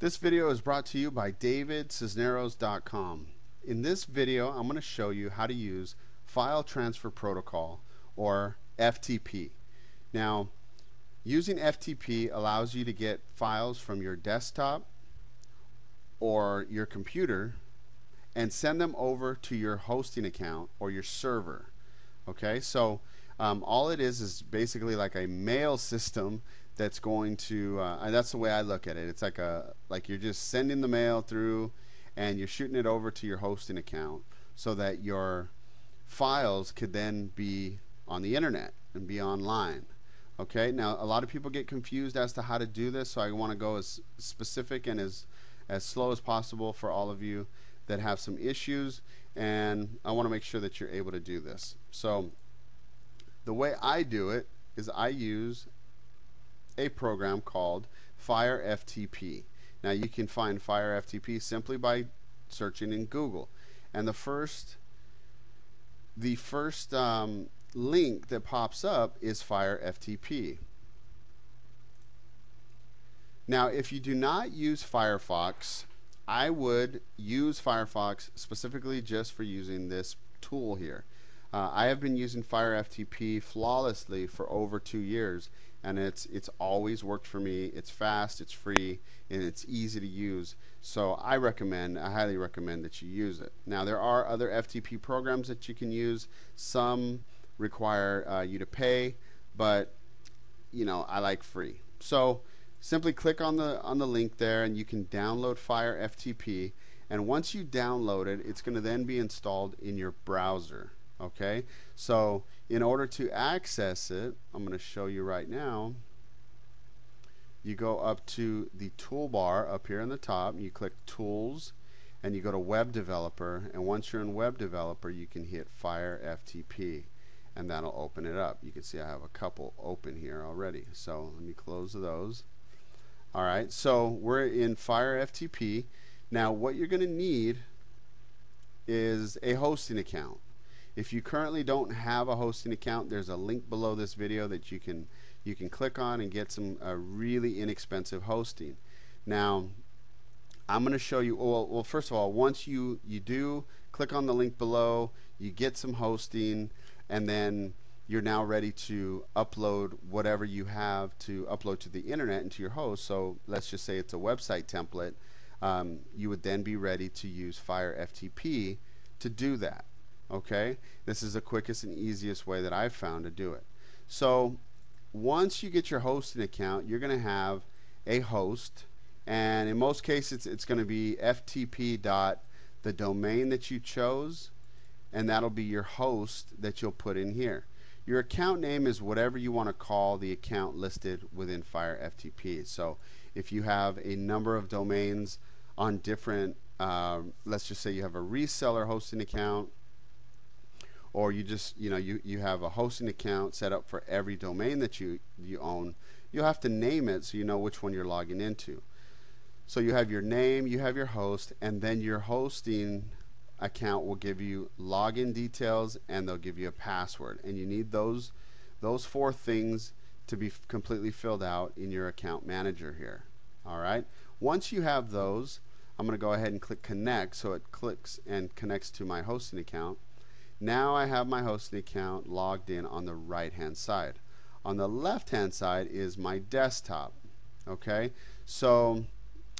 This video is brought to you by davidcisneros.com. In this video, I'm going to show you how to use File Transfer Protocol, or FTP. Now, using FTP allows you to get files from your desktop or your computer and send them over to your hosting account or your server. Okay, so all it is basically like a mail system that's going to and that's the way I look at it. It's like you're just sending the mail through and you're shooting it over to your hosting account so that your files could then be on the internet and be online. Okay, now a lot of people get confused as to how to do this, so I want to go as specific and as slow as possible for all of you that have some issues, and I want to make sure that you're able to do this. So the way I do it is I use a program called Fire FTP. Now you can find Fire FTP simply by searching in Google, and the first link that pops up is Fire FTP. Now if you do not use Firefox, I would use Firefox specifically just for using this tool here. I have been using Fire FTP flawlessly for over 2 years, and it's always worked for me. It's fast, it's free, and it's easy to use. So I highly recommend that you use it. Now there are other FTP programs that you can use. Some require you to pay, but you know, I like free. So simply click on the link there and you can download Fire FTP, and once you download it, it's going to then be installed in your browser. Okay, so in order to access it, I'm going to show you right now. You go up to the toolbar up here in the top, you click Tools, and you go to Web Developer, and once you're in Web Developer you can hit Fire FTP, and that'll open it up. You can see I have a couple open here already, so let me close those. Alright, so we're in Fire FTP. Now what you're going to need is a hosting account. If you currently don't have a hosting account, there's a link below this video that you can click on and get some really inexpensive hosting. Now I'm going to show you, well first of all, once you do click on the link below, you get some hosting, and then you're now ready to upload whatever you have to upload to the internet and to your host. So let's just say it's a website template. You would then be ready to use Fire FTP to do that. Okay, this is the quickest and easiest way that I've found to do it. So once you get your hosting account, you're going to have a host, and in most cases it's going to be ftp dot the domain that you chose, and that'll be your host that you'll put in here. Your account name is whatever you want to call the account listed within Fire FTP. So if you have a number of domains on different, let's just say you have a reseller hosting account, or you just, you have a hosting account set up for every domain that you own, you'll have to name it so you know which one you're logging into. So you have your name, you have your host, and then your hosting account will give you login details, and they'll give you a password, and you need those 4 things to be completely filled out in your account manager here. Alright, once you have those, I'm going to go ahead and click connect, so it clicks and connects to my hosting account. Now I have my hosting account logged in on the right hand side. On the left hand side is my desktop, okay, so,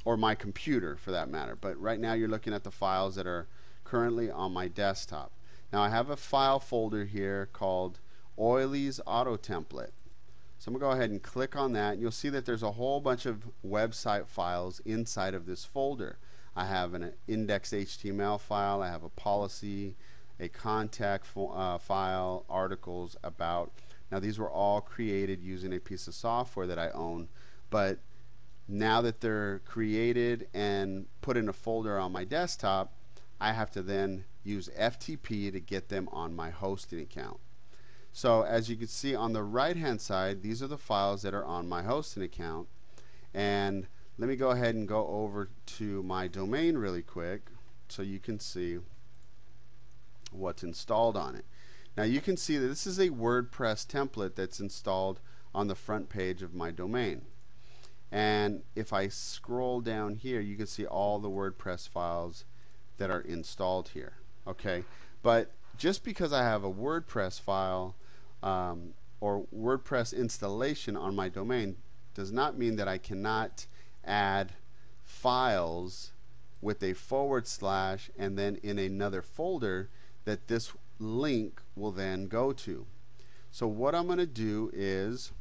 or my computer for that matter, but right now you're looking at the files that are currently on my desktop. Now I have a file folder here called Oily's Auto Template. So I'm going to go ahead and click on that, and you'll see that there's a whole bunch of website files inside of this folder. I have an index.html file, I have a policy, a contact file, articles, about. Now these were all created using a piece of software that I own, but now that they're created and put in a folder on my desktop, I have to then use FTP to get them on my hosting account. So as you can see on the right hand side, these are the files that are on my hosting account, and let me go ahead and go over to my domain really quick so you can see what's installed on it. Now you can see that this is a WordPress template that's installed on the front page of my domain. And if I scroll down here, you can see all the WordPress files that are installed here. Okay, but just because I have a WordPress file or WordPress installation on my domain does not mean that I cannot add files with a / and then in another folder that this link will then go to. So what I'm going to do is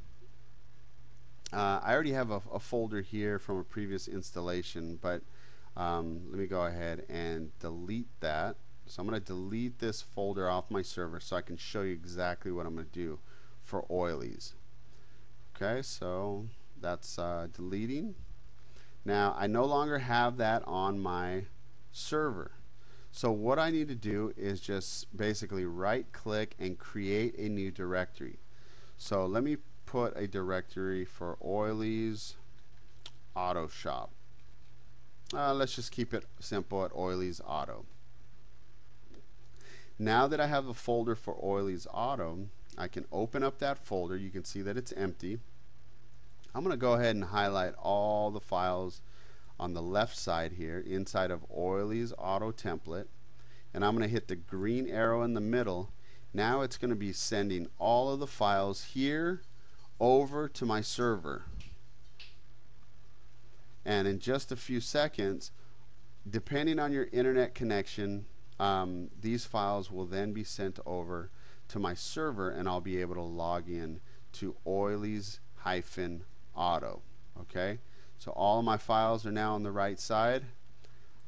I already have a folder here from a previous installation, but let me go ahead and delete that. So I'm going to delete this folder off my server so I can show you exactly what I'm going to do for Oilies. Okay, so that's deleting. Now I no longer have that on my server. So what I need to do is just basically right click and create a new directory. So let me put a directory for Oilies Auto Shop. Let's just keep it simple at Oilies Auto. Now that I have a folder for Oilies Auto, I can open up that folder. You can see that it's empty. I'm going to go ahead and highlight all the files on the left side here inside of Oilies Auto Template, and I'm going to hit the green arrow in the middle. Now it's going to be sending all of the files here over to my server, and in just a few seconds, depending on your internet connection, these files will then be sent over to my server, and I'll be able to log in to Oilies-Auto. Okay, so all of my files are now on the right side.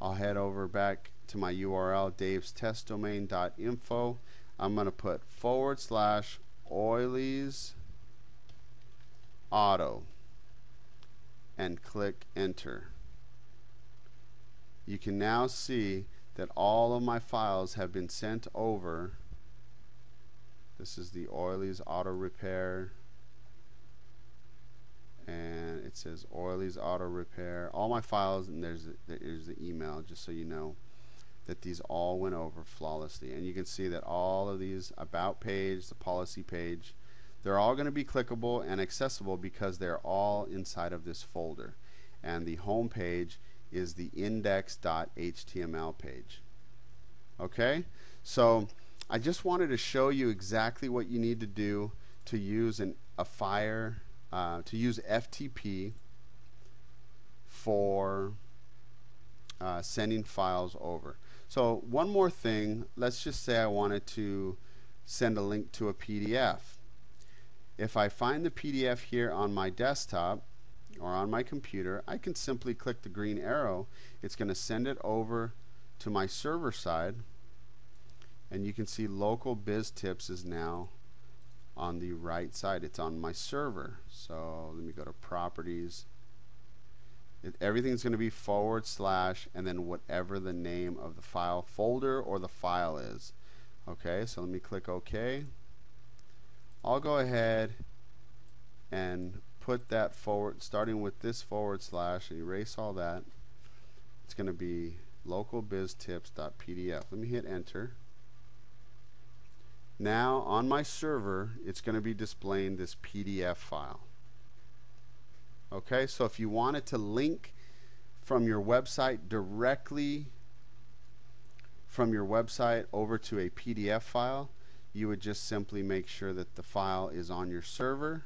I'll head over back to my URL, davestestdomain.info. I'm going to put /Oilies-Auto and click enter. You can now see that all of my files have been sent over. This is the Oilies Auto Repair, and it says Oilies Auto Repair. All my files, and there's the email, just so you know that these all went over flawlessly. And you can see that all of these about page, the policy page, they're all going to be clickable and accessible because they're all inside of this folder. And the home page is the index.html page. Okay, so I just wanted to show you exactly what you need to do to use to use FTP for sending files over. So one more thing, let's just say I wanted to send a link to a PDF. If I find the PDF here on my desktop or on my computer, I can simply click the green arrow. It's going to send it over to my server side, and you can see local biz tips is now on the right side. It's on my server. So let me go to properties. Everything's going to be / and then whatever the name of the file folder or the file is. Okay, so let me click OK. I'll go ahead and put that starting with this / and erase all that. It's going to be localbiztips.pdf. Let me hit enter. Now on my server, it's going to be displaying this PDF file. Okay, so if you wanted to link from your website directly from your website over to a PDF file, you would just simply make sure that the file is on your server,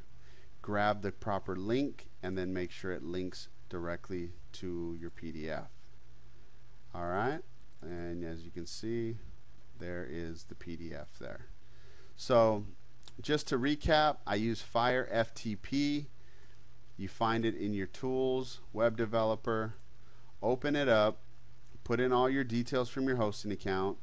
grab the proper link, and then make sure it links directly to your PDF. Alright, and as you can see, there is the PDF there. So just to recap, I use Fire FTP. You find it in your tools, web developer, open it up, put in all your details from your hosting account,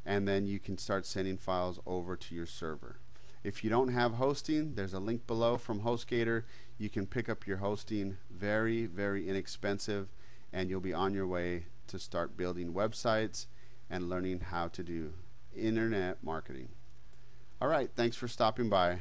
and then you can start sending files over to your server. If you don't have hosting, there's a link below from HostGator. You can pick up your hosting very, very inexpensive, and you'll be on your way to start building websites and learning how to do internet marketing. All right, thanks for stopping by.